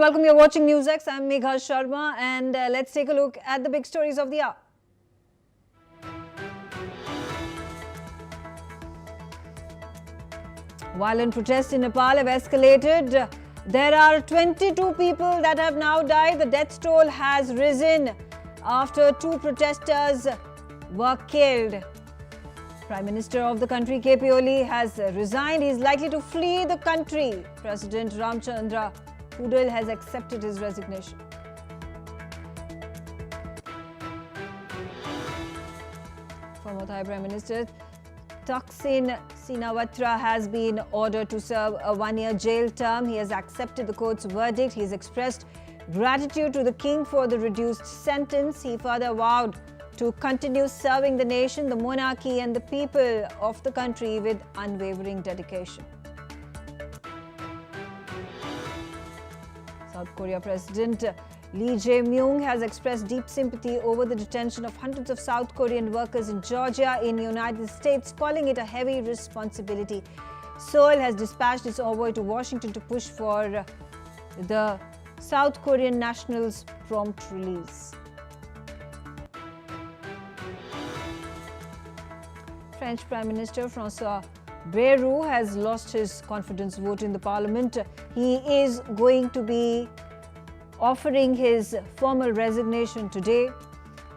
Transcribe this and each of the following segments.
welcome. You're watching NewsX. I'm Megha Sharma, and let's take a look at the big stories of the hour. Violent protests in Nepal have escalated. There are 22 people that have now died. The death toll has risen after 2 protesters were killed. Prime Minister of the country, KP Oli, has resigned. He is likely to flee the country. President Ramchandra Poodle has accepted his resignation. Former Thai Prime Minister Thaksin Shinawatra has been ordered to serve a 1-year jail term. He has accepted the court's verdict. He has expressed gratitude to the king for the reduced sentence. He further vowed to continue serving the nation, the monarchy and the people of the country with unwavering dedication. South Korea President Lee Jae-myung has expressed deep sympathy over the detention of hundreds of South Korean workers in Georgia in the United States, calling it a heavy responsibility. Seoul has dispatched its envoy to Washington to push for the South Korean nationals' prompt release. French Prime Minister François Bayrou has lost his confidence vote in the parliament. He is going to be offering his formal resignation today.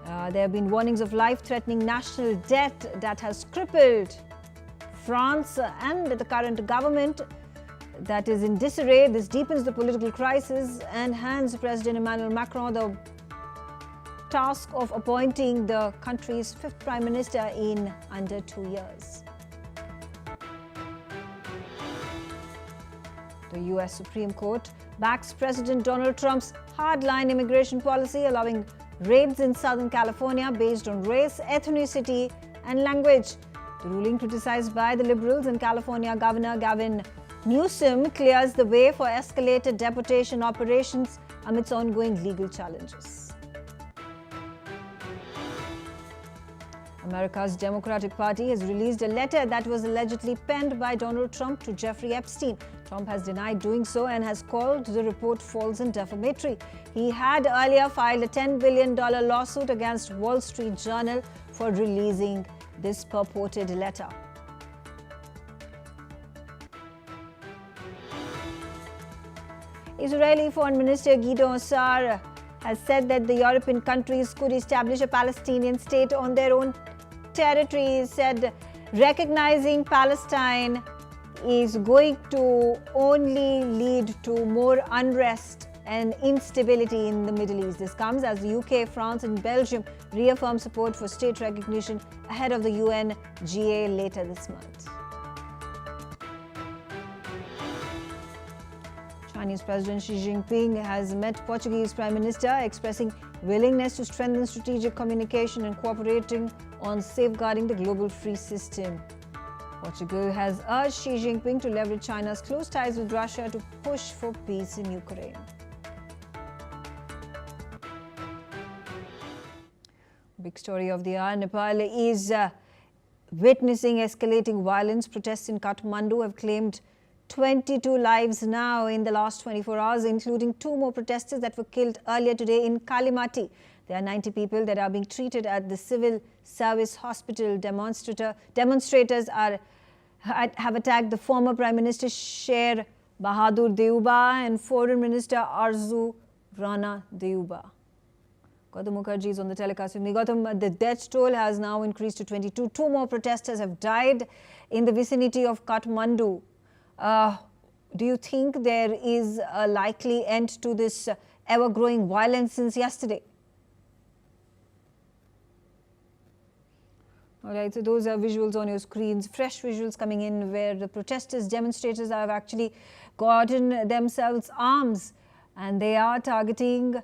There have been warnings of life-threatening national debt that has crippled France and the current government that is in disarray. This deepens the political crisis and hands President Emmanuel Macron the task of appointing the country's 5th Prime Minister in under 2 years. The US Supreme Court backs President Donald Trump's hardline immigration policy, allowing raids in Southern California based on race, ethnicity, and language. The ruling, criticized by the Liberals and California Governor Gavin Newsom, clears the way for escalated deportation operations amidst ongoing legal challenges. America's Democratic Party has released a letter that was allegedly penned by Donald Trump to Jeffrey Epstein. Trump has denied doing so and has called the report false and defamatory. He had earlier filed a $10 billion lawsuit against Wall Street Journal for releasing this purported letter. Israeli Foreign Minister Gideon Sa'ar has said that the European countries could establish a Palestinian state on their own territory. He said recognizing Palestine is going to only lead to more unrest and instability in the Middle East. This comes as the UK, France and Belgium reaffirm support for state recognition ahead of the UNGA later this month. Chinese President Xi Jinping has met Portuguese Prime Minister, expressing willingness to strengthen strategic communication and cooperating on safeguarding the global free system. Portugal has urged Xi Jinping to leverage China's close ties with Russia to push for peace in Ukraine. Big story of the hour. Nepal is witnessing escalating violence. Protests in Kathmandu have claimed 22 lives now in the last 24 hours, including 2 more protesters that were killed earlier today in Kalimati. There are 90 people that are being treated at the civil service hospital. Demonstrators have attacked the former Prime Minister Sher Bahadur Deuba and Foreign Minister Arzu Rana Deuba. Gautam Mukherjee is on the telecast with me. Gautam, the death toll has now increased to 22. 2 more protesters have died in the vicinity of Kathmandu. Do you think there is a likely end to this ever-growing violence since yesterday? All right, so those are visuals on your screens, fresh visuals coming in where the demonstrators have actually gotten themselves arms and they are targeting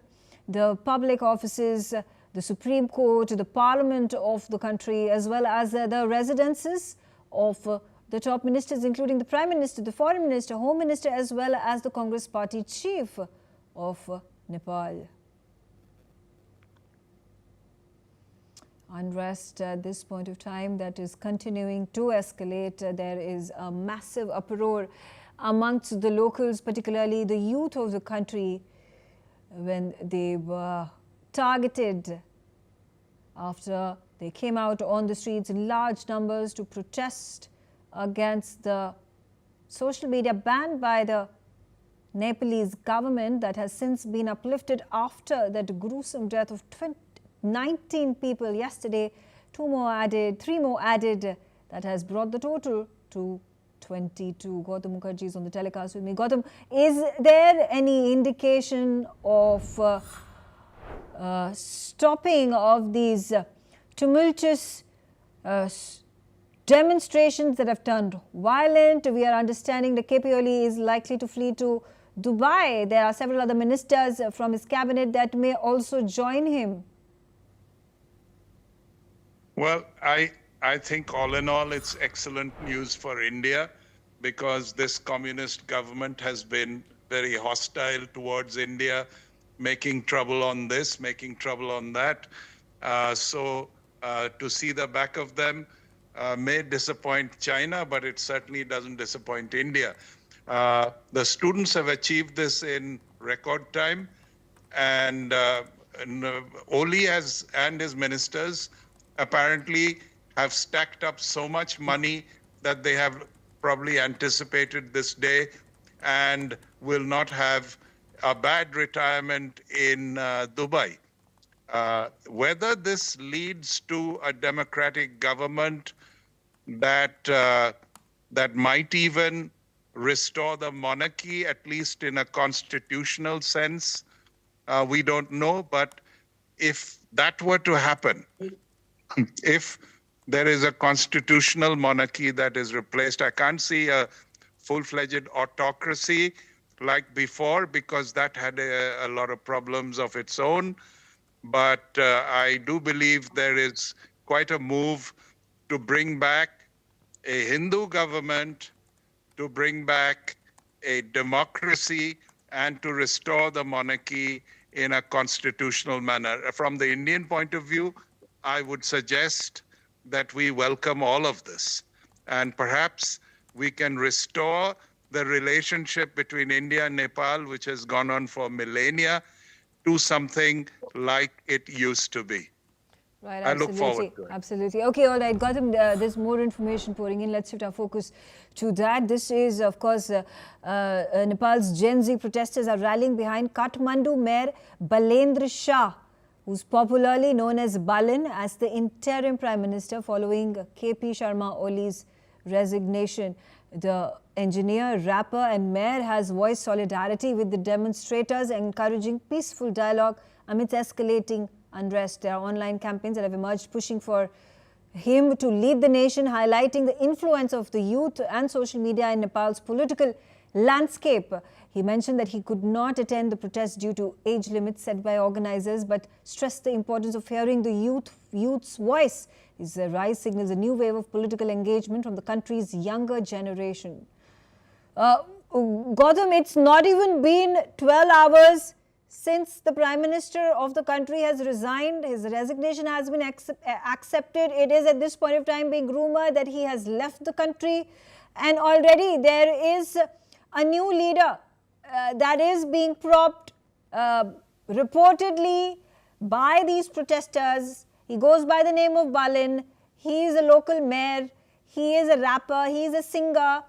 the public offices, the Supreme Court, the Parliament of the country, as well as the residences of the top ministers, including the Prime Minister, the Foreign Minister, Home Minister, as well as the Congress Party Chief of Nepal. Unrest at this point of time that is continuing to escalate. There is a massive uproar amongst the locals, particularly the youth of the country, when they were targeted after they came out on the streets in large numbers to protest against the social media ban by the Nepalese government that has since been uplifted after that gruesome death of 19 people yesterday. 3 more added. That has brought the total to 22. Gautam Mukherjee is on the telecast with me. Gautam, is there any indication of stopping of these tumultuous demonstrations that have turned violent? We are understanding that KP Oli is likely to flee to Dubai. There are several other ministers from his cabinet that may also join him. Well, I think all in all, it's excellent news for India because this communist government has been very hostile towards India, making trouble on this, making trouble on that. So to see the back of them may disappoint China, but it certainly doesn't disappoint India. The students have achieved this in record time, and Oli and his ministers apparently have stacked up so much money that they have probably anticipated this day and will not have a bad retirement in Dubai. Whether this leads to a democratic government that might even restore the monarchy, at least in a constitutional sense, we don't know. But if that were to happen, if there is a constitutional monarchy that is replaced, I can't see a full-fledged autocracy like before because that had a lot of problems of its own. But I do believe there is quite a move to bring back a Hindu government, to bring back a democracy, and to restore the monarchy in a constitutional manner. From the Indian point of view, I would suggest that we welcome all of this. And perhaps we can restore the relationship between India and Nepal, which has gone on for millennia, to something like it used to be. Right, I look forward to it. Absolutely. Okay, all right, Gautam, there's more information pouring in. Let's shift our focus to that. This is, of course, Nepal's Gen Z protesters are rallying behind Kathmandu Mayor Balendra Shah, who's popularly known as Balin, as the interim Prime Minister following KP Sharma Oli's resignation. The engineer, rapper and mayor has voiced solidarity with the demonstrators, encouraging peaceful dialogue amidst escalating unrest. There are online campaigns that have emerged pushing for him to lead the nation, highlighting the influence of the youth and social media in Nepal's political landscape. He mentioned that he could not attend the protest due to age limits set by organizers, but stressed the importance of hearing the youth's voice. His rise signals a new wave of political engagement from the country's younger generation. Gautam, it's not even been 12 hours since the Prime Minister of the country has resigned. His resignation has been accepted. It is at this point of time being rumored that he has left the country. And already there is a new leader that is being propped reportedly by these protesters. He goes by the name of Balin. He is a local mayor. He is a rapper. He is a singer.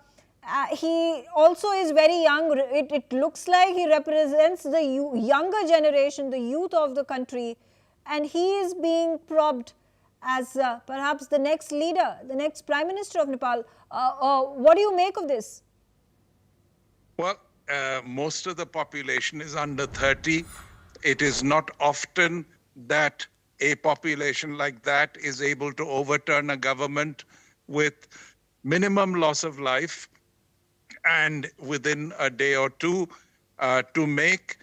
He also is very young. It looks like he represents the younger generation, the youth of the country. And he is being propped as perhaps the next leader, the next Prime Minister of Nepal. What do you make of this? Well, most of the population is under 30. It is not often that a population like that is able to overturn a government with minimum loss of life and within a day or two to make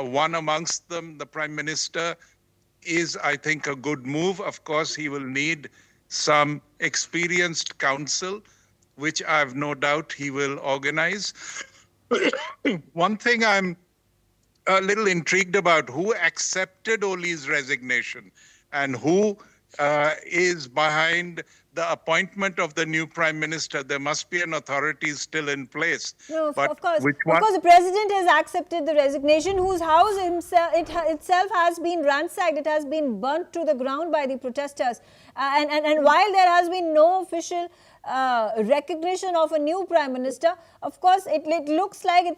one amongst them the Prime Minister is, I think, a good move. Of course, he will need some experienced counsel, which I have no doubt he will organize. One thing I'm a little intrigued about, who accepted Oli's resignation and who is behind the appointment of the new prime minister. There must be an authority still in place. No, But of course. which Of one? course, the president has accepted the resignation, whose house itself has been ransacked. It has been burnt to the ground by the protesters. And while there has been no official recognition of a new prime minister, of course, it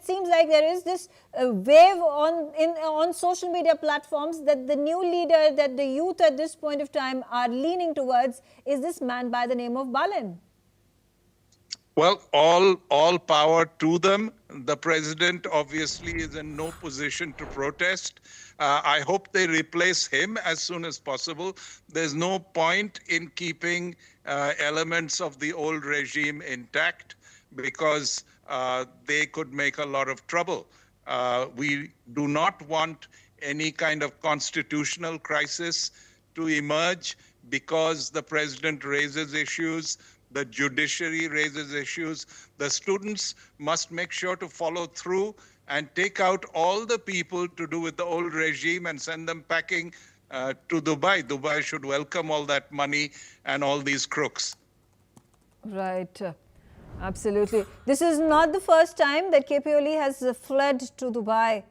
seems like there is this wave on social media platforms that the new leader that the youth at this point of time are leaning towards is this man by the name of Balin. Well, all power to them. The president obviously is in no position to protest. I hope they replace him as soon as possible. There's no point in keeping elements of the old regime intact because they could make a lot of trouble. We do not want any kind of constitutional crisis to emerge because the president raises issues, the judiciary raises issues. The students must make sure to follow through and take out all the people to do with the old regime and send them packing to Dubai. Dubai should welcome all that money and all these crooks. Right. Absolutely. This is not the first time that KPOL has fled to Dubai.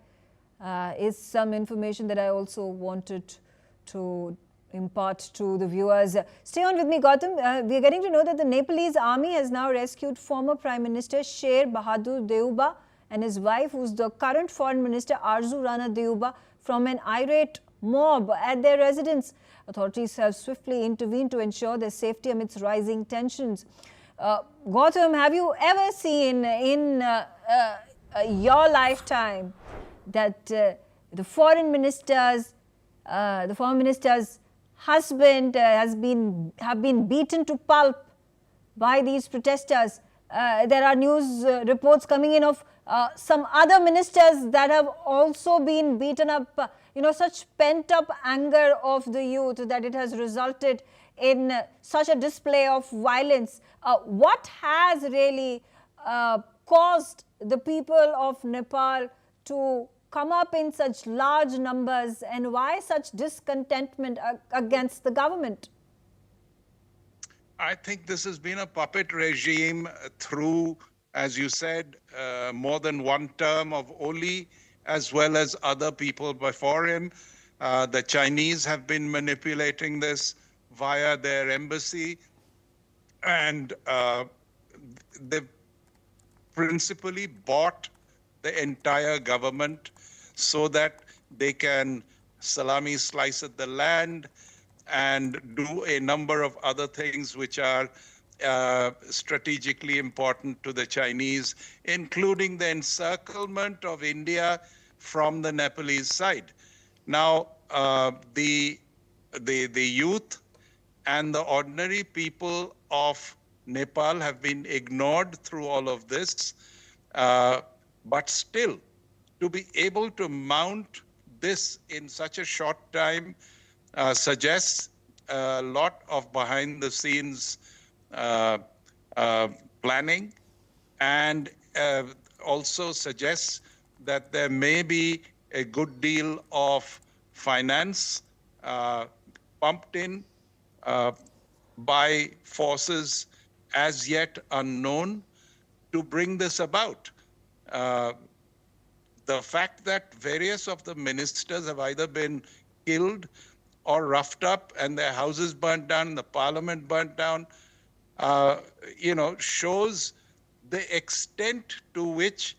Is some information that I also wanted to impart to the viewers. Stay on with me, Gautam. We are getting to know that the Nepalese army has now rescued former Prime Minister Sher Bahadur Deuba and his wife, who's the current Foreign Minister Arzu Rana Deuba, from an irate mob at their residence. Authorities have swiftly intervened to ensure their safety amidst rising tensions. Gautam, have you ever seen in your lifetime that the foreign minister's husband have been beaten to pulp by these protesters? There are news reports coming in of some other ministers that have also been beaten up. Such pent-up anger of the youth that it has resulted in such a display of violence. What has really caused the people of Nepal to come up in such large numbers, and why such discontentment against the government? I think this has been a puppet regime through, as you said, more than one term of Oli, as well as other people before him. The Chinese have been manipulating this via their embassy, and they've principally bought the entire government so that they can salami slice at the land and do a number of other things which are strategically important to the Chinese, including the encirclement of India from the Nepalese side. Now, the youth and the ordinary people of Nepal have been ignored through all of this, but still, to be able to mount this in such a short time suggests a lot of behind-the-scenes planning, and also suggests that there may be a good deal of finance pumped in by forces as yet unknown to bring this about. The fact that various of the ministers have either been killed or roughed up and their houses burnt down, the parliament burnt down, shows the extent to which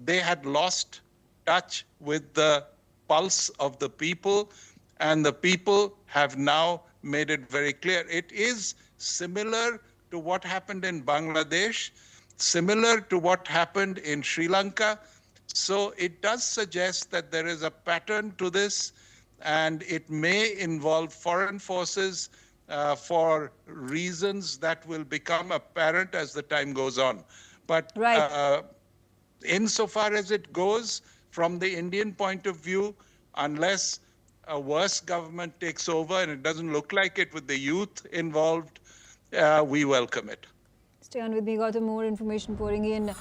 they had lost touch with the pulse of the people, and the people have now made it very clear. It is similar to what happened in Bangladesh, similar to what happened in Sri Lanka. So it does suggest that there is a pattern to this, and it may involve foreign forces for reasons that will become apparent as the time goes on. But insofar as it goes, from the Indian point of view, unless a worse government takes over, and it doesn't look like it with the youth involved, we welcome it. Stay on with me, Gautam. More information pouring in.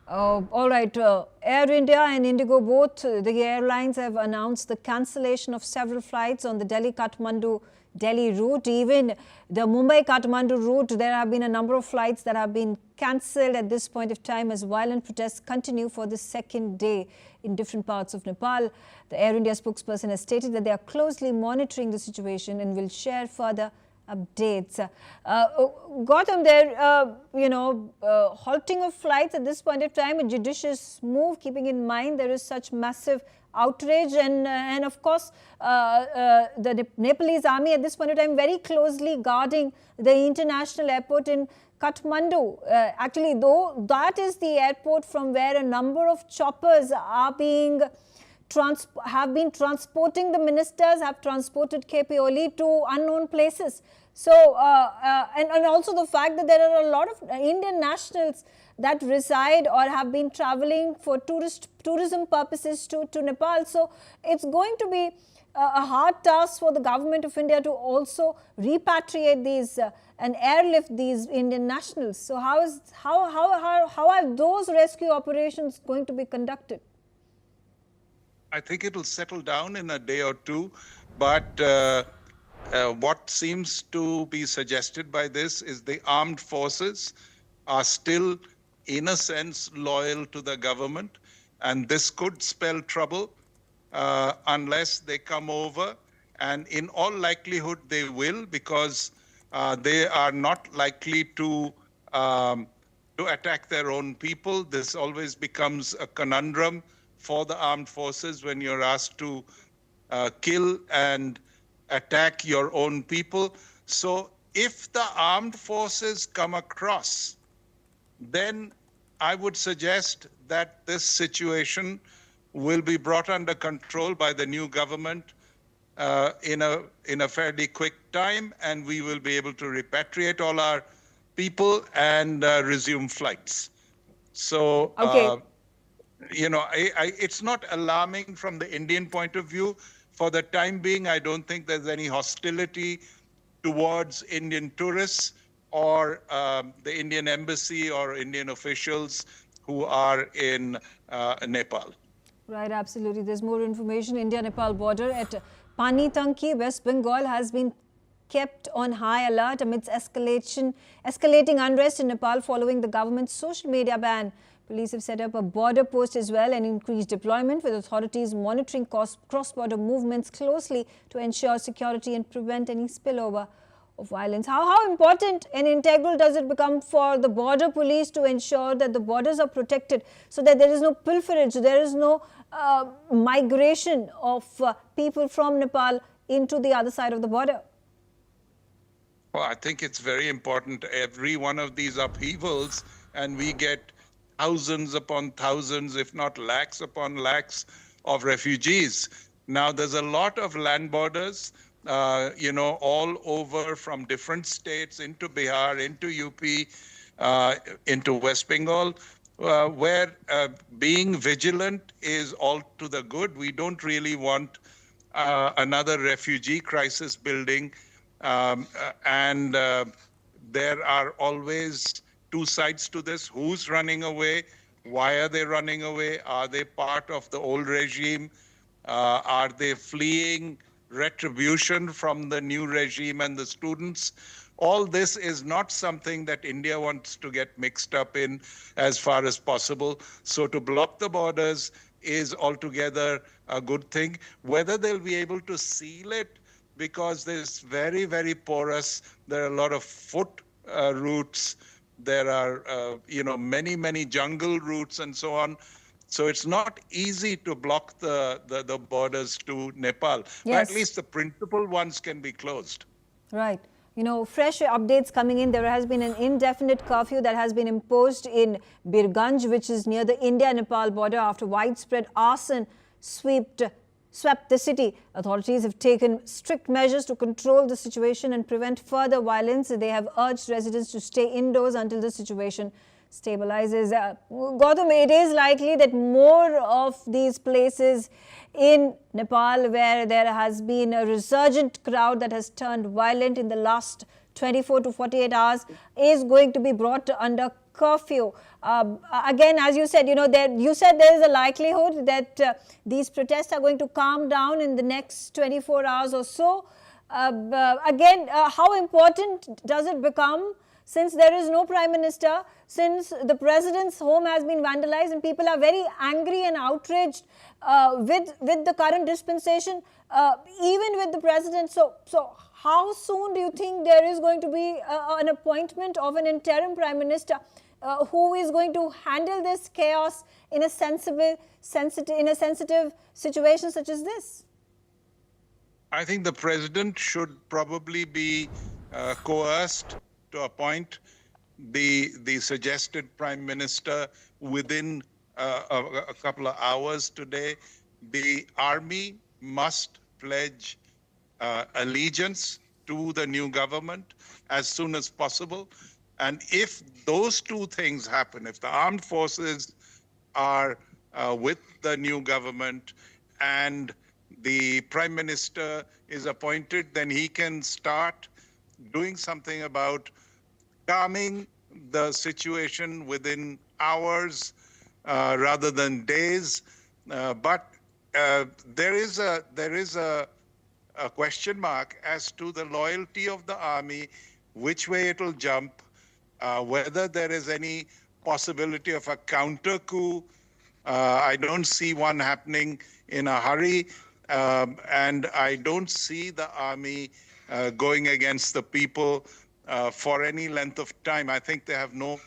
All right, Air India and Indigo both, the airlines have announced the cancellation of several flights on the Delhi-Kathmandu Delhi route. Even the Mumbai-Kathmandu route, there have been a number of flights that have been cancelled at this point of time as violent protests continue for the second day in different parts of Nepal. The Air India spokesperson has stated that they are closely monitoring the situation and will share further updates. Gautam, there, halting of flights at this point of time, a judicious move, keeping in mind there is such massive outrage and of course, the Nepalese army at this point of time very closely guarding the international airport in Kathmandu. Actually, though, that is the airport from where a number of choppers are being have been transporting the ministers, have transported KP Oli to unknown places. So, and also the fact that there are a lot of Indian nationals that reside or have been traveling for tourism purposes to Nepal. So, it's going to be a hard task for the government of India to also repatriate these and airlift these Indian nationals. So, how are those rescue operations going to be conducted? I think it will settle down in a day or two, but what seems to be suggested by this is the armed forces are still, in a sense, loyal to the government, and this could spell trouble unless they come over, and in all likelihood they will, because they are not likely to attack their own people. This always becomes a conundrum for the armed forces when you're asked to kill and attack your own people. So if the armed forces come across, then I would suggest that this situation will be brought under control by the new government in a fairly quick time, and we will be able to repatriate all our people and resume flights. So, okay. It's not alarming from the Indian point of view. For the time being, I don't think there's any hostility towards Indian tourists or the Indian embassy or Indian officials who are in Nepal. Right, absolutely. There's more information. India-Nepal border at Panitanki, West Bengal, has been kept on high alert amidst escalating unrest in Nepal following the government's social media ban. Police have set up a border post as well and increased deployment, with authorities monitoring cross-border movements closely to ensure security and prevent any spillover of violence. How important and integral does it become for the border police to ensure that the borders are protected so that there is no pilferage, there is no migration of people from Nepal into the other side of the border? Well, I think it's very important. Every one of these upheavals, and we get thousands upon thousands, if not lakhs upon lakhs of refugees. Now, there's a lot of land borders, all over from different states into Bihar, into UP, into West Bengal, where being vigilant is all to the good. We don't really want another refugee crisis building, and there are always two sides to this. Who's running away? Why are they running away? Are they part of the old regime? Are they fleeing retribution from the new regime and the students? All this is not something that India wants to get mixed up in as far as possible. So to block the borders is altogether a good thing. Whether they'll be able to seal it, because there's very, very porous, there are a lot of foot routes, there are, many, many jungle routes and so on. So it's not easy to block the borders to Nepal. Yes. But at least the principal ones can be closed. Right. Fresh updates coming in. There has been an indefinite curfew that has been imposed in Birganj, which is near the India-Nepal border, after widespread arson swept the city. Authorities have taken strict measures to control the situation and prevent further violence. They have urged residents to stay indoors until the situation stabilizes. Gautam, it is likely that more of these places in Nepal, where there has been a resurgent crowd that has turned violent in the last 24 to 48 hours, is going to be brought under curfew. Again, as you said, there is a likelihood that these protests are going to calm down in the next 24 hours or so. Again, how important does it become since there is no Prime Minister, since the President's home has been vandalized and people are very angry and outraged with the current dispensation, even with the President. So how soon do you think there is going to be an appointment of an interim Prime Minister who is going to handle this chaos in a sensitive situation such as this? I think the president should probably be coerced to appoint the suggested prime minister within a couple of hours today. The army must pledge allegiance to the new government as soon as possible. And if those two things happen, if the armed forces are with the new government and the prime minister is appointed, then he can start doing something about calming the situation within hours rather than days. But there is a question mark as to the loyalty of the army, which way it will jump, whether there is any possibility of a counter coup. I don't see one happening in a hurry, and I don't see the army going against the people for any length of time. I think they have no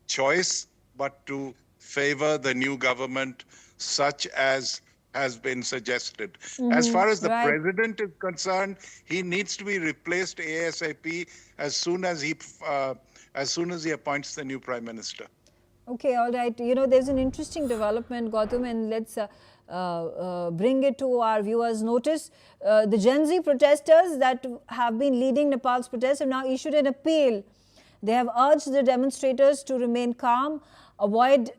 choice but to favor the new government such as has been suggested. As far as the president is concerned, he needs to be replaced ASAP as soon as he appoints the new prime minister. Okay, all right. You know, there's an interesting development, Gautam, and let's bring it to our viewers' notice. The Gen Z protesters that have been leading Nepal's protests have now issued an appeal. They have urged the demonstrators to remain calm, avoid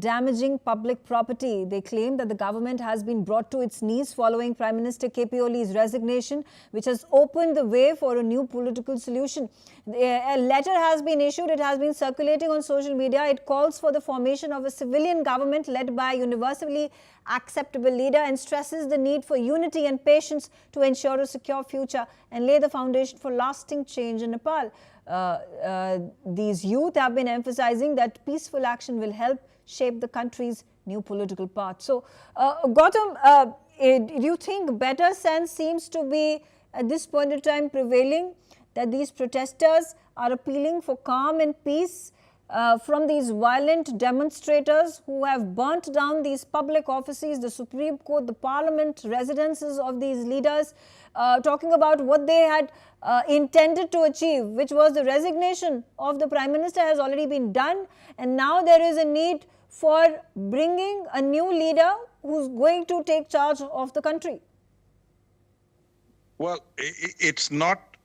damaging public property. They claim that the government has been brought to its knees following Prime Minister KP Oli's resignation, which has opened the way for a new political solution. A letter has been issued. It has been circulating on social media. It calls for the formation of a civilian government led by a universally acceptable leader and stresses the need for unity and patience to ensure a secure future and lay the foundation for lasting change in Nepal. These youth have been emphasizing that peaceful action will help shape the country's new political path. So, Gautam, do you think better sense seems to be at this point in time prevailing, that these protesters are appealing for calm and peace from these violent demonstrators who have burnt down these public offices, the Supreme Court, the Parliament, residences of these leaders, talking about what they had intended to achieve, which was the resignation of the Prime Minister has already been done, and now there is a need for bringing a new leader who's going to take charge of the country? Well, it's not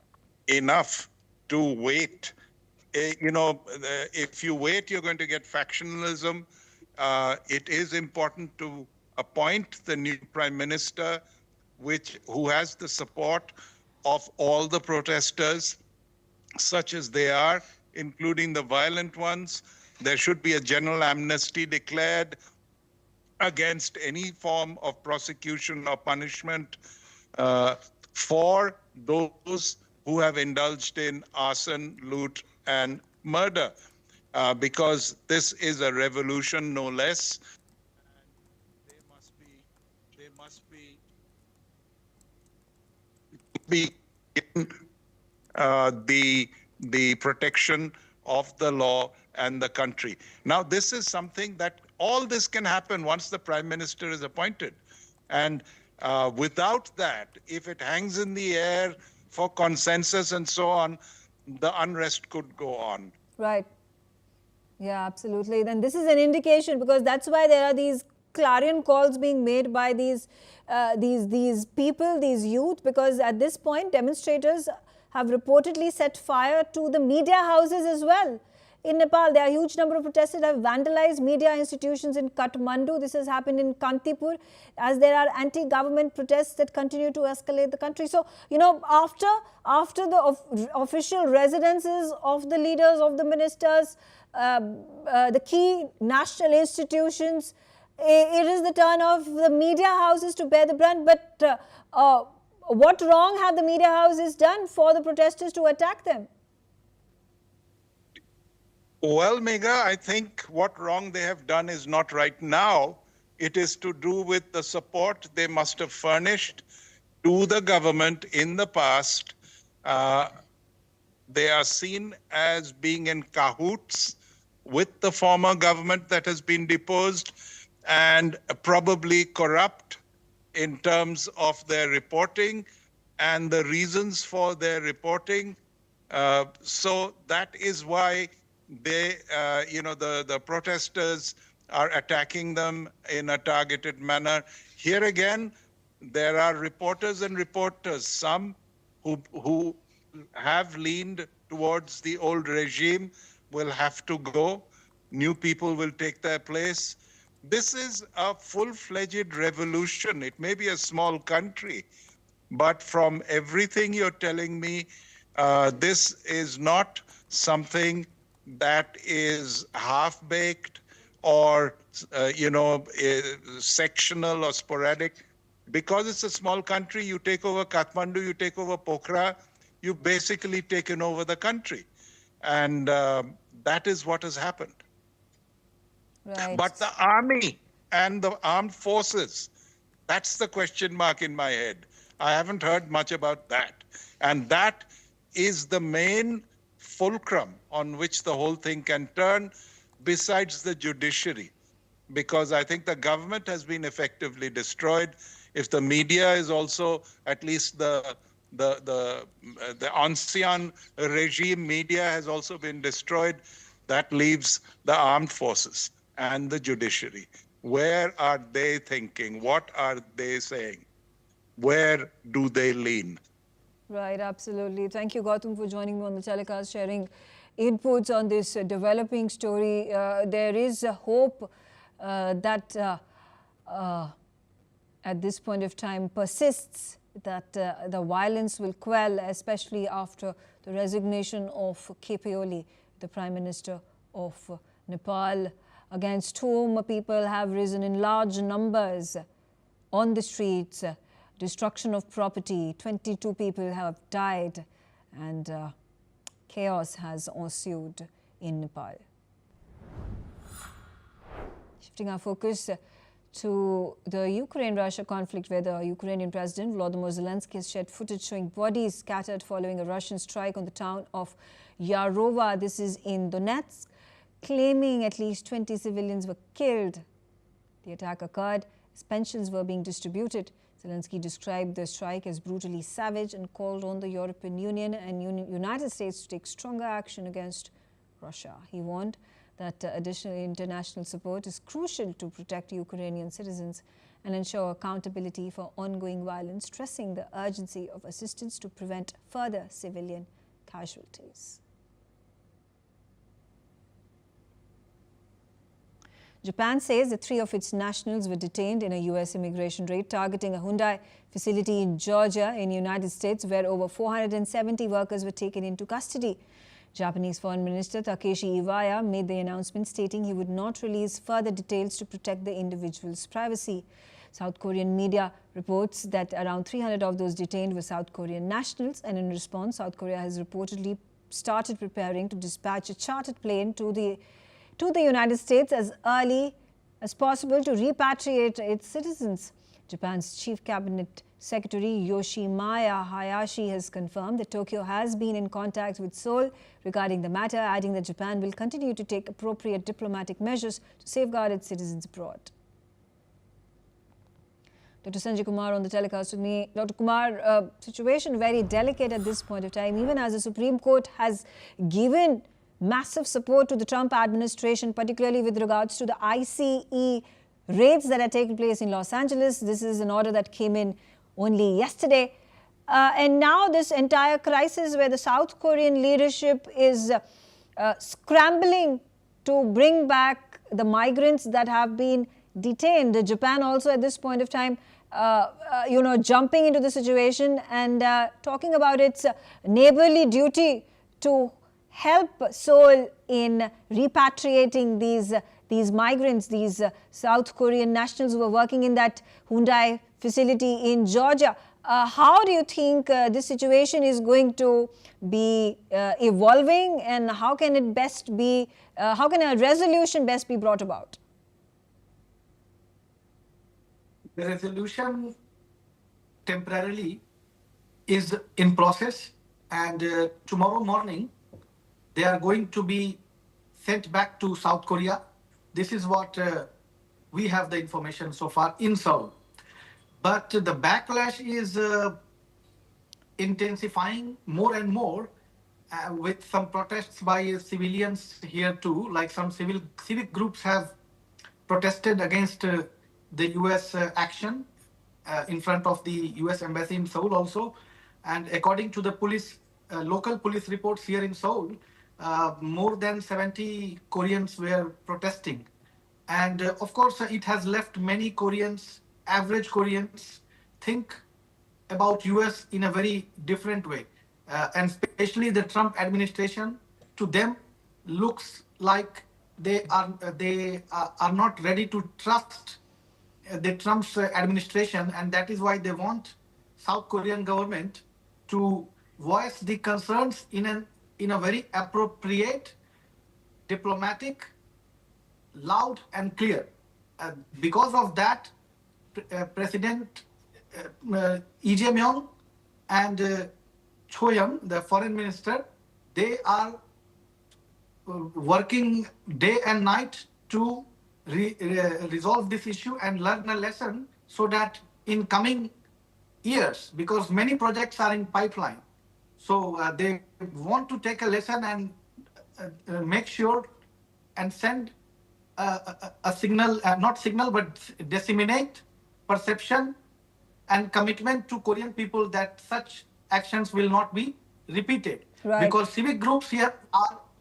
enough to wait. If you wait, you're going to get factionalism. It is important to appoint the new prime minister, who has the support of all the protesters, such as they are, including the violent ones. There should be a general amnesty declared against any form of prosecution or punishment for those who have indulged in arson, loot, and murder, because this is a revolution, no less. And they must be given the protection of the law and the country. Now, this is something that all this can happen once the prime minister is appointed. And without that, if it hangs in the air for consensus and so on, the unrest could go on. Right. Yeah, absolutely. Then this is an indication, because that's why there are these clarion calls being made by these people, these youth, because at this point demonstrators have reportedly set fire to the media houses as well. In Nepal, there are a huge number of protesters that have vandalized media institutions in Kathmandu. This has happened in Kantipur, as there are anti-government protests that continue to escalate the country. So, you know, after the official residences of the leaders, of the ministers, the key national institutions, it is the turn of the media houses to bear the brunt. But What wrong have the media houses done for the protesters to attack them? Well, Megha, I think what wrong they have done is not right now. It is to do with the support they must have furnished to the government in the past. They are seen as being in cahoots with the former government that has been deposed and probably corrupt in terms of their reporting and the reasons for their reporting. So that is why they, the protesters are attacking them in a targeted manner. Here again, there are reporters and reporters, some who have leaned towards the old regime will have to go. New people will take their place. This is a full-fledged revolution. It may be a small country, but from everything you're telling me, this is not something that is half-baked or, sectional or sporadic. Because it's a small country, you take over Kathmandu, you take over Pokhara, you've basically taken over the country. And that is what has happened. Right. But the army and the armed forces, that's the question mark in my head. I haven't heard much about that. And that is the main fulcrum on which the whole thing can turn, besides the judiciary. Because I think the government has been effectively destroyed. If the media is also, at least the ancien regime media has also been destroyed, that leaves the armed forces and the judiciary. Where are they thinking? What are they saying? Where do they lean? Right, absolutely. Thank you, Gautam, for joining me on the telecast, sharing inputs on this developing story. There is a hope that at this point of time persists, that the violence will quell, especially after the resignation of K.P. Oli, the Prime Minister of Nepal, against whom people have risen in large numbers on the streets. Destruction of property, 22 people have died, and chaos has ensued in Nepal. Shifting our focus to the Ukraine-Russia conflict, where the Ukrainian President Volodymyr Zelensky has shared footage showing bodies scattered following a Russian strike on the town of Yarova. This is in Donetsk, claiming at least 20 civilians were killed. The attack occurred as pensions were being distributed. Zelensky described the strike as brutally savage and called on the European Union and United States to take stronger action against Russia. He warned that additional international support is crucial to protect Ukrainian citizens and ensure accountability for ongoing violence, stressing the urgency of assistance to prevent further civilian casualties. Japan says that 3 of its nationals were detained in a U.S. immigration raid targeting a Hyundai facility in Georgia in the United States, where over 470 workers were taken into custody. Japanese Foreign Minister Takeshi Iwaya made the announcement, stating he would not release further details to protect the individual's privacy. South Korean media reports that around 300 of those detained were South Korean nationals, and in response, South Korea has reportedly started preparing to dispatch a chartered plane to the United States as early as possible to repatriate its citizens. Japan's Chief Cabinet Secretary Yoshimaya Hayashi has confirmed that Tokyo has been in contact with Seoul regarding the matter, adding that Japan will continue to take appropriate diplomatic measures to safeguard its citizens abroad. Dr. Sanjay Kumar on the telecast with me. Dr. Kumar, situation very delicate at this point of time, even as the Supreme Court has given massive support to the Trump administration, particularly with regards to the ICE raids that are taking place in Los Angeles. This is an order that came in only yesterday. And now this entire crisis where the South Korean leadership is scrambling to bring back the migrants that have been detained. Japan also at this point of time, jumping into the situation and talking about its neighborly duty to help Seoul in repatriating these migrants, these South Korean nationals who were working in that Hyundai facility in Georgia. How do you think this situation is going to be evolving, and how can it best be? How can a resolution best be brought about? The resolution temporarily is in process, and tomorrow morning they are going to be sent back to South Korea. This is what we have the information so far in Seoul. But the backlash is intensifying more and more with some protests by civilians here too. Like some civic groups have protested against the US action in front of the US embassy in Seoul also. And according to the police, local police reports here in Seoul, more than 70 Koreans were protesting. And of course, it has left many Koreans, average Koreans, think about US in a very different way. And especially the Trump administration, to them, looks like they are not ready to trust the Trump's administration, and that is why they want South Korean government to voice the concerns in a very appropriate, diplomatic, loud and clear. Because of that, President Lee Jae-myung and Cho Young, the foreign minister, they are working day and night to resolve this issue and learn a lesson so that in coming years, because many projects are in pipeline, so they want to take a lesson and make sure and send a signal, not signal, but disseminate perception and commitment to Korean people that such actions will not be repeated. Right. Because civic groups here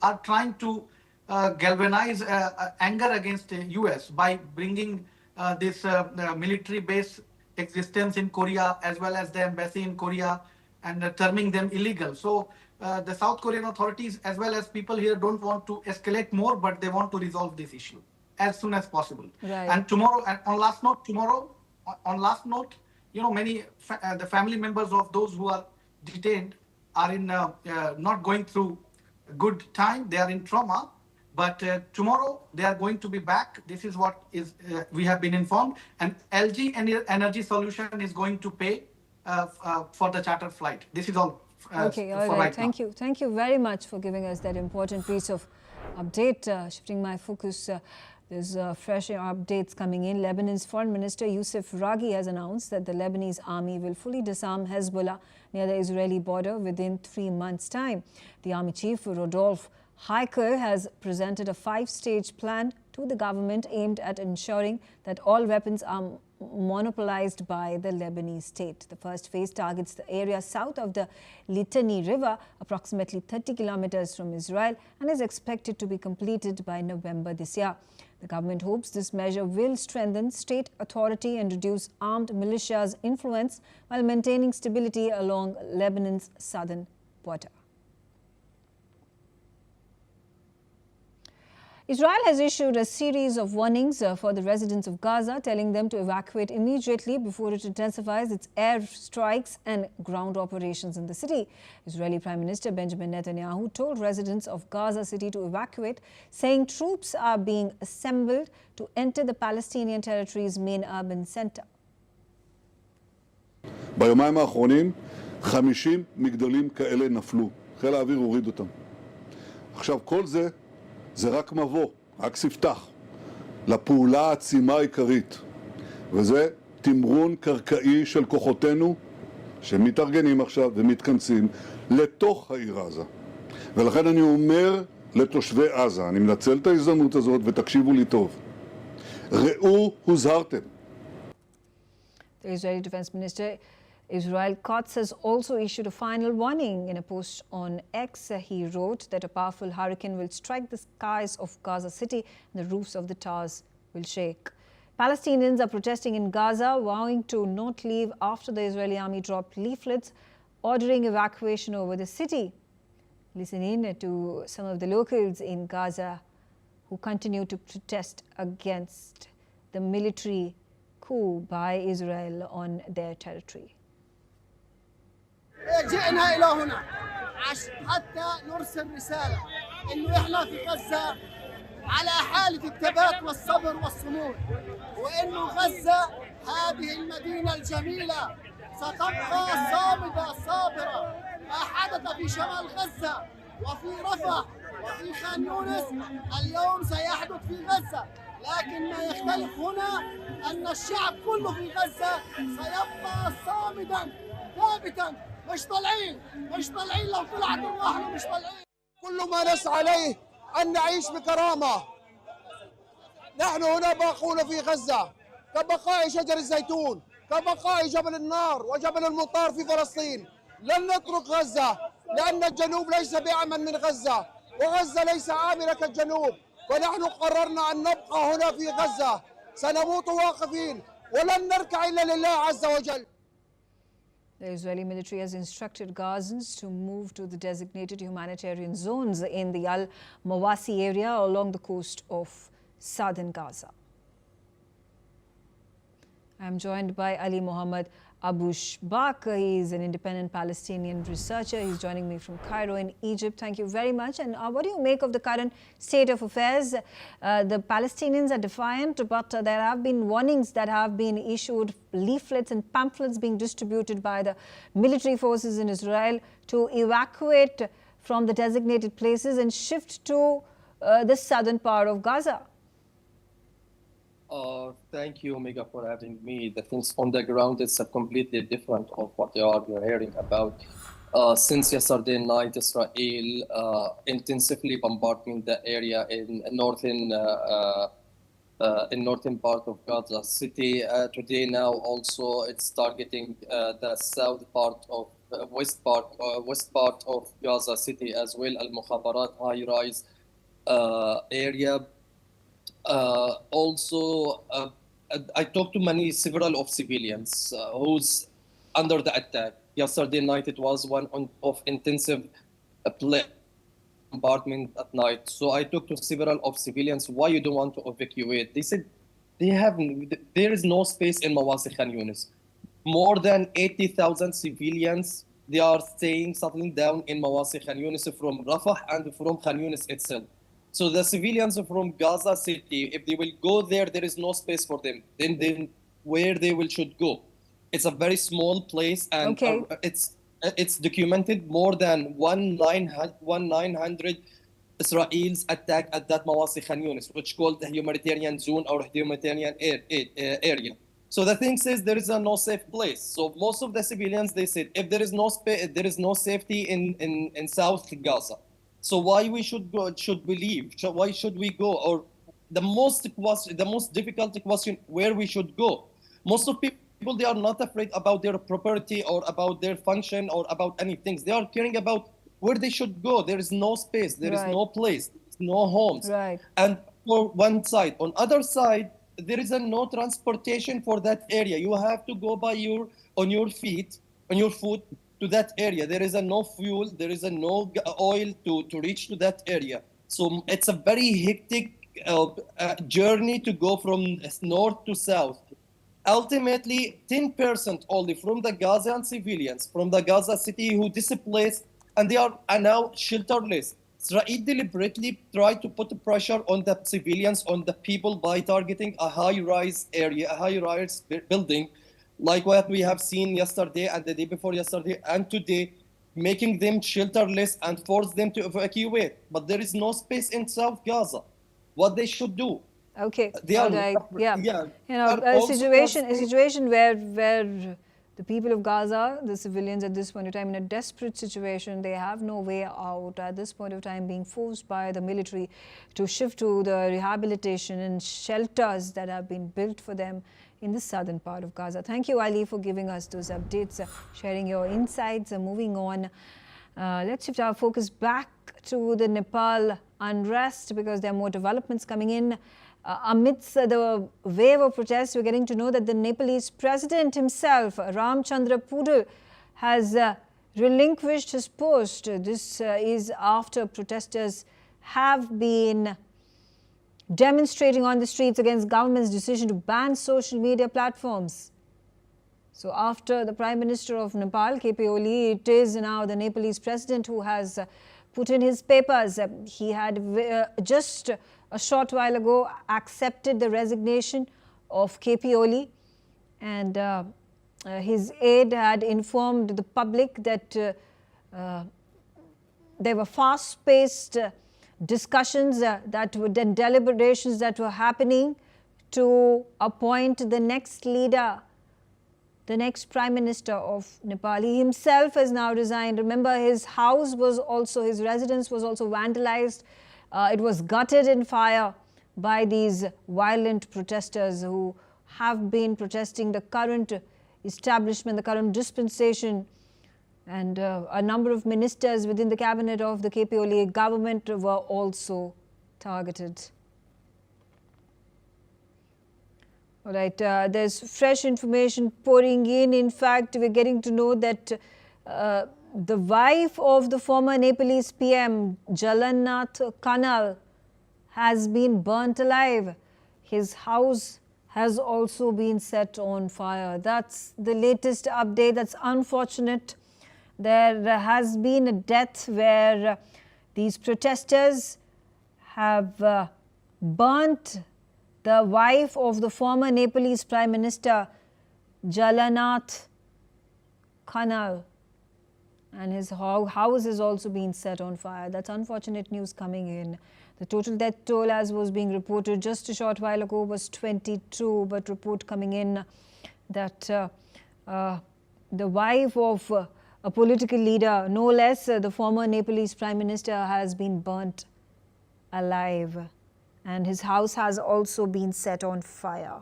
are trying to galvanize anger against the US by bringing this military base existence in Korea as well as the embassy in Korea and terming them illegal. So the South Korean authorities as well as people here don't want to escalate more, but they want to resolve this issue as soon as possible. Right. And tomorrow, and on last note, many the family members of those who are detained are in not going through good time. They are in trauma. But tomorrow they are going to be back. This is what is we have been informed. And LG Energy Solution is going to pay for the charter flight. This is all. Okay, all right. Thank you. Thank you very much for giving us that important piece of update. Shifting my focus, there's fresh updates coming in. Lebanon's Foreign Minister Youssef Raghi has announced that the Lebanese army will fully disarm Hezbollah near the Israeli border within 3 months' time. The army chief, Rodolphe Heiker, has presented a 5-stage plan to the government aimed at ensuring that all weapons are monopolized by the Lebanese state. The first phase targets the area south of the Litani River, approximately 30 kilometers from Israel, and is expected to be completed by November this year. The government hopes this measure will strengthen state authority and reduce armed militias' influence while maintaining stability along Lebanon's southern border. Israel has issued a series of warnings for the residents of Gaza, telling them to evacuate immediately before it intensifies its air strikes and ground operations in the city. Israeli Prime Minister Benjamin Netanyahu told residents of Gaza City to evacuate, saying troops are being assembled to enter the Palestinian territory's main urban center. ביומיים האחרונים 50 מגדלים כאלה נפלו. חיל האוויר הוריד אותם. עכשיו כל זה רק מבוא, רק ספתח לפעולה העצימה העיקרית, וזה תמרון קרקעי של כוחותינו שמתארגנים עכשיו ומתכנסים לתוך העיר עזה. ולכן אני אומר לתושבי עזה, אני מנצל את ההזדמנות הזאת ותקשיבו לי טוב, ראו הוזהרתם. The Israeli Defense Minister Israel Katz has also issued a final warning. In a post on X, he wrote that a powerful hurricane will strike the skies of Gaza City and the roofs of the towers will shake. Palestinians are protesting in Gaza, vowing to not leave after the Israeli army dropped leaflets ordering evacuation over the city. Listen in to some of the locals in Gaza who continue to protest against the military coup by Israel on their territory. جئنا إلى هنا حتى نرسل رسالة إنه إحنا في غزة على حالة الثبات والصبر والصمود، وإنه غزة هذه المدينة الجميلة ستبقى صامدة صابرة. ما حدث في شمال غزة وفي رفح وفي خان يونس اليوم سيحدث في غزة، لكن ما يختلف هنا أن الشعب كله في غزة سيبقى صامدا ثابتا. مش طالعين لو طلعت الروح مش طالعين. كل ما نسعى إليه أن نعيش بكرامة. نحن هنا باقون في غزة كبقاء شجر الزيتون، كبقاء جبل النار وجبل المطار في فلسطين. لن نترك غزة لأن الجنوب ليس بأمن من غزة، وغزة ليس آمنة كالجنوب، ونحن قررنا أن نبقى هنا في غزة. سنموت واقفين ولن نركع إلا لله عز وجل. The Israeli military has instructed Gazans to move to the designated humanitarian zones in the Al-Mawasi area along the coast of southern Gaza. I'm joined by Ali Mohammed Abushbak. He's an independent Palestinian researcher. He's joining me from Cairo in Egypt. Thank you very much. And what do you make of the current state of affairs? The Palestinians are defiant, but there have been warnings that have been issued, leaflets and pamphlets being distributed by the military forces in Israel to evacuate from the designated places and shift to the southern part of Gaza. Thank you, Omega, for having me. The things on the ground is completely different of what you're hearing about. Since yesterday night, Israel intensively bombarding the area in northern part of Gaza City. Today now also it's targeting the south part of west part of Gaza City as well, Al-Mukhabarat high-rise area. Also, I talked to several of civilians who's under the attack. Yesterday night it was one of intensive bombardment at night. So I talked to several of civilians. Why you don't want to evacuate? They said there is no space in Mawasi Khan Yunis. More than 80,000 civilians, they are settling down in Mawasi Khan Yunis from Rafah and from Khan Yunis itself. So the civilians from Gaza City, if they will go there, there is no space for them. Then where they should go? It's a very small place, and okay. It's documented more than 1,900 Israelis attack at that Mawasi Khan Yunis, which is called the humanitarian zone or humanitarian area. So the thing says there is no safe place. So most of the civilians, they said, if there is no space, there is no safety in South Gaza. So why we should we leave? Why should we go? Or the most difficult question, where we should go? Most of people, they are not afraid about their property or about their function or about anything. They are caring about where they should go. There is no space. There is no place. No homes. Right. And for one side, on other side, there is no transportation for that area. You have to go on your foot to that area. There is no fuel, there is no oil to reach to that area. So it's a very hectic journey to go from north to south. Ultimately, 10% only from the Gazan civilians, from the Gaza City who displaced, and they are now shelterless. Israel deliberately tried to put pressure on the civilians, on the people, by targeting a high-rise area, a high-rise building, like what we have seen yesterday and the day before yesterday and today, making them shelterless and force them to evacuate. But there is no space in South Gaza. What they should do? Okay. They are, yeah. You know, a situation where the people of Gaza, the civilians at this point of time, in a desperate situation, they have no way out at this point of time, being forced by the military to shift to the rehabilitation and shelters that have been built for them in the southern part of Gaza. Thank you, Ali, for giving us those updates, sharing your insights. Moving on, let's shift our focus back to the Nepal unrest, because there are more developments coming in. Amidst the wave of protests, we're getting to know that the Nepalese president himself, Ramchandra Pudal, has relinquished his post. This is after protesters have been demonstrating on the streets against government's decision to ban social media platforms. So after the Prime Minister of Nepal, KP Oli, it is now the Nepalese president who has put in his papers. He had just a short while ago accepted the resignation of KP Oli, and his aide had informed the public that there were fast-paced discussions and deliberations that were happening to appoint the next leader, the next Prime Minister of Nepal. He himself has now resigned. Remember, his house was also, his residence was also vandalized. It was gutted in fire by these violent protesters who have been protesting the current establishment, the current dispensation, and a number of ministers within the cabinet of the KP Oli government were also targeted. All right, there's fresh information pouring in. In fact, we're getting to know that the wife of the former Nepalese PM, Jalannath Kanal, has been burnt alive. His house has also been set on fire. That's the latest update. That's unfortunate. There has been a death where these protesters have burnt the wife of the former Nepalese Prime Minister, Jalannath Kanal, and his house has also been set on fire. That's unfortunate news coming in. The total death toll, as was being reported just a short while ago, was 22, but report coming in that the wife of a political leader, no less the former Nepalese Prime Minister, has been burnt alive, and his house has also been set on fire.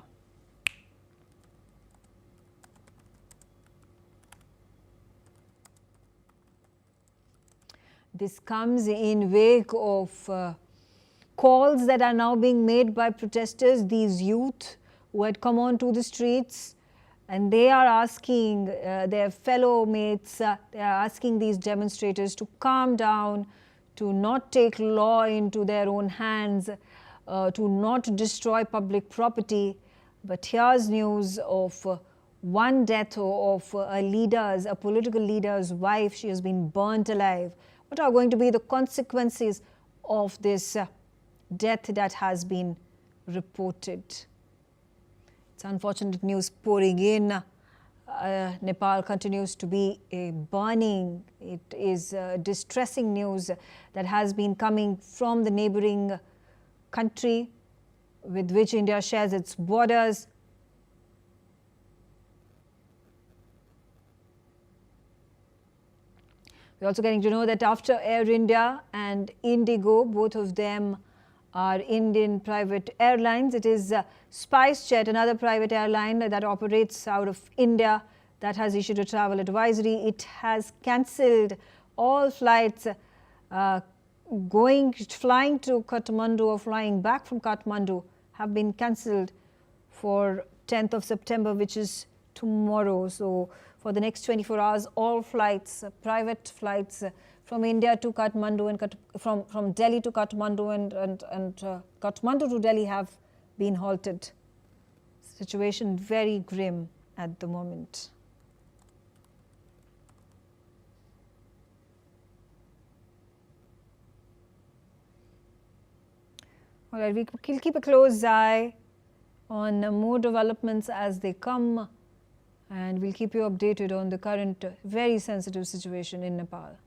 This comes in wake of calls that are now being made by protesters, these youth who had come onto the streets, and they are asking their fellow mates, they are asking these demonstrators to calm down, to not take law into their own hands, to not destroy public property. But here's news of one death of a political leader's wife. She has been burnt alive. What are going to be the consequences of this death that has been reported? It's unfortunate news pouring in. Nepal continues to be a burning. It is distressing news that has been coming from the neighboring country with which India shares its borders. We're also getting to know that after Air India and Indigo, both of them are Indian private airlines. It is SpiceJet, another private airline that operates out of India, that has issued a travel advisory. It has cancelled all flights flying to Kathmandu or flying back from Kathmandu have been cancelled for 10th of September, which is tomorrow. So for the next 24 hours, all flights, private flights from India to Kathmandu and from Delhi to Kathmandu and Kathmandu to Delhi have been halted. Situation very grim at the moment. All right, we'll keep a close eye on more developments as they come, and we'll keep you updated on the current very sensitive situation in Nepal.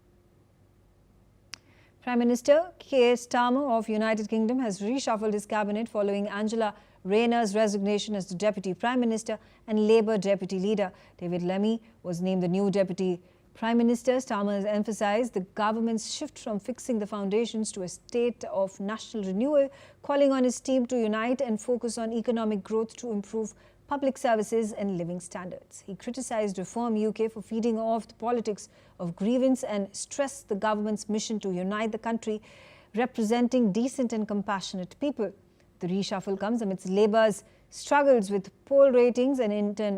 Prime Minister Keir Starmer of United Kingdom has reshuffled his cabinet following Angela Rayner's resignation as the Deputy Prime Minister and Labour Deputy Leader. David Lammy was named the new Deputy Prime Minister. Starmer has emphasised the government's shift from fixing the foundations to a state of national renewal, calling on his team to unite and focus on economic growth to improve public services and living standards. He criticised Reform UK for feeding off the politics of grievance and stressed the government's mission to unite the country, representing decent and compassionate people. The reshuffle comes amidst Labour's struggles with poll ratings and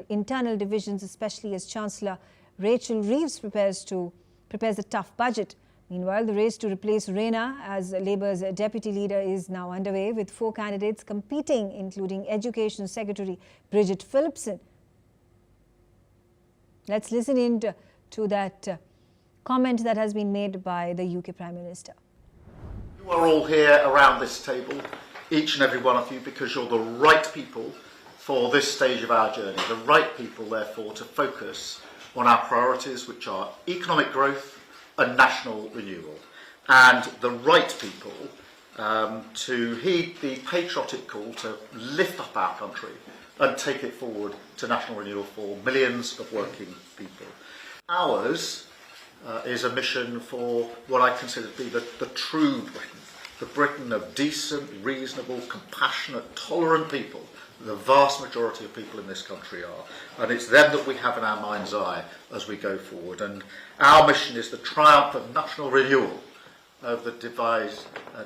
internal divisions, especially as Chancellor Rachel Reeves prepares a tough budget. Meanwhile, the race to replace Rayner as Labour's deputy leader is now underway, with 4 candidates competing, including Education Secretary Bridget Phillipson. Let's listen in to that comment that has been made by the UK Prime Minister. You are all here around this table, each and every one of you, because you're the right people for this stage of our journey. The right people, therefore, to focus on our priorities, which are economic growth and national renewal. And the right people to heed the patriotic call to lift up our country and take it forward to national renewal for millions of working people. Ours is a mission for what I consider to be the true Britain, the Britain of decent, reasonable, compassionate, tolerant people. The vast majority of people in this country are, and it's them that we have in our mind's eye as we go forward. And our mission is the triumph of national renewal of the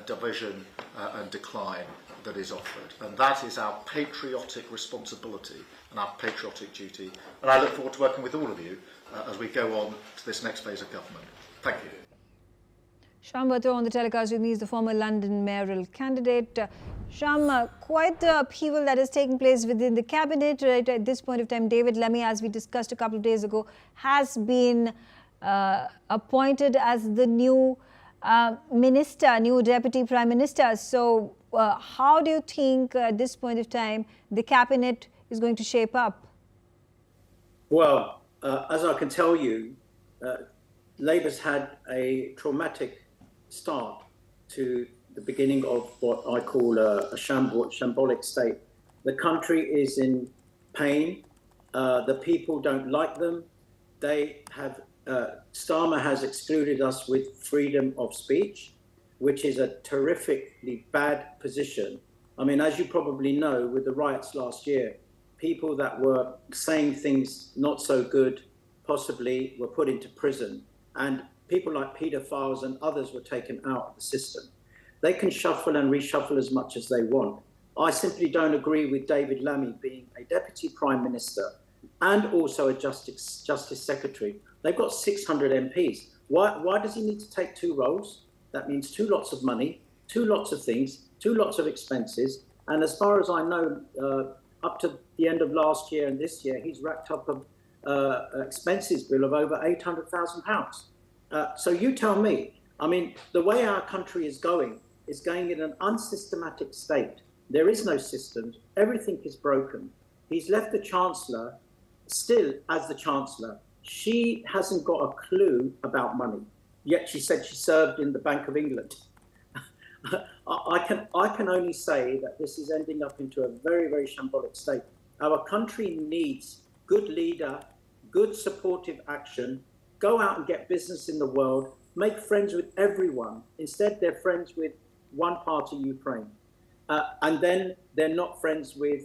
division and decline that is offered. And that is our patriotic responsibility and our patriotic duty. And I look forward to working with all of you as we go on to this next phase of government. Thank you. Sham Batra on the telecast with me is the former London mayoral candidate. Sham, quite the upheaval that is taking place within the cabinet right at this point of time. David Lammy, as we discussed a couple of days ago, has been appointed as the new minister, new deputy prime minister. So how do you think at this point of time the cabinet is going to shape up? Well, as I can tell you, Labour's had a traumatic start to the beginning of what I call a shambolic state. The country is in pain. The people don't like them. They have Starmer has excluded us with freedom of speech, which is a terrifically bad position. I mean, as you probably know, with the riots last year, people that were saying things not so good possibly were put into prison, and people like paedophiles and others were taken out of the system. They can shuffle and reshuffle as much as they want. I simply don't agree with David Lammy being a deputy prime minister and also a justice secretary. They've got 600 MPs. Why does he need to take two roles? That means two lots of money, two lots of things, two lots of expenses. And as far as I know, up to the end of last year and this year, he's racked up an expenses bill of over £800,000. So you tell me, I mean, the way our country is going in an unsystematic state. There is no system. Everything is broken. He's left the Chancellor still as the Chancellor. She hasn't got a clue about money, yet she said she served in the Bank of England. I can only say that this is ending up into a very, very shambolic state. Our country needs good leader, good supportive action, go out and get business in the world, make friends with everyone. Instead, they're friends with one part of Ukraine. And then they're not friends with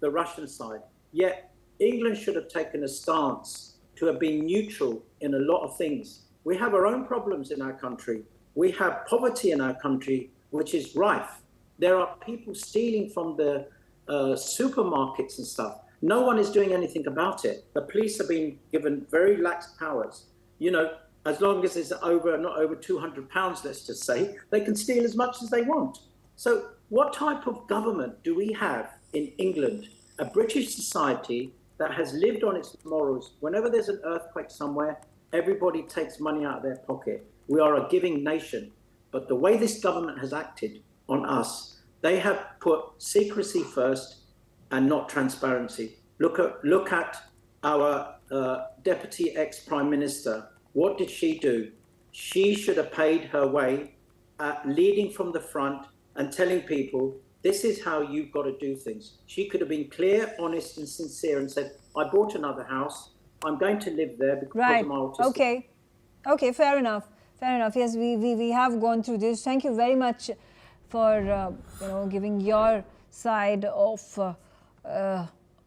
the Russian side. Yet England should have taken a stance to have been neutral in a lot of things. We have our own problems in our country. We have poverty in our country, which is rife. There are people stealing from the supermarkets and stuff. No one is doing anything about it. The police have been given very lax powers. You know, as long as it's not over £200, let's just say, they can steal as much as they want. So what type of government do we have in England, a British society that has lived on its morals? Whenever there's an earthquake somewhere, everybody takes money out of their pocket. We are a giving nation. But the way this government has acted on us, they have put secrecy first and not transparency. Look at our deputy ex-prime minister. What did she do? She should have paid her way leading from the front and telling people, this is how you've got to do things. She could have been clear, honest and sincere and said, I bought another house. I'm going to live there because right. of my autism. Okay, fair enough. Yes, we have gone through this. Thank you very much for giving your side of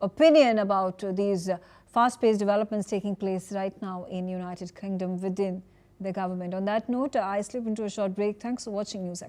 opinion about these fast-paced developments taking place right now in United Kingdom within the government. On that note, I slip into a short break. Thanks for watching NewsX.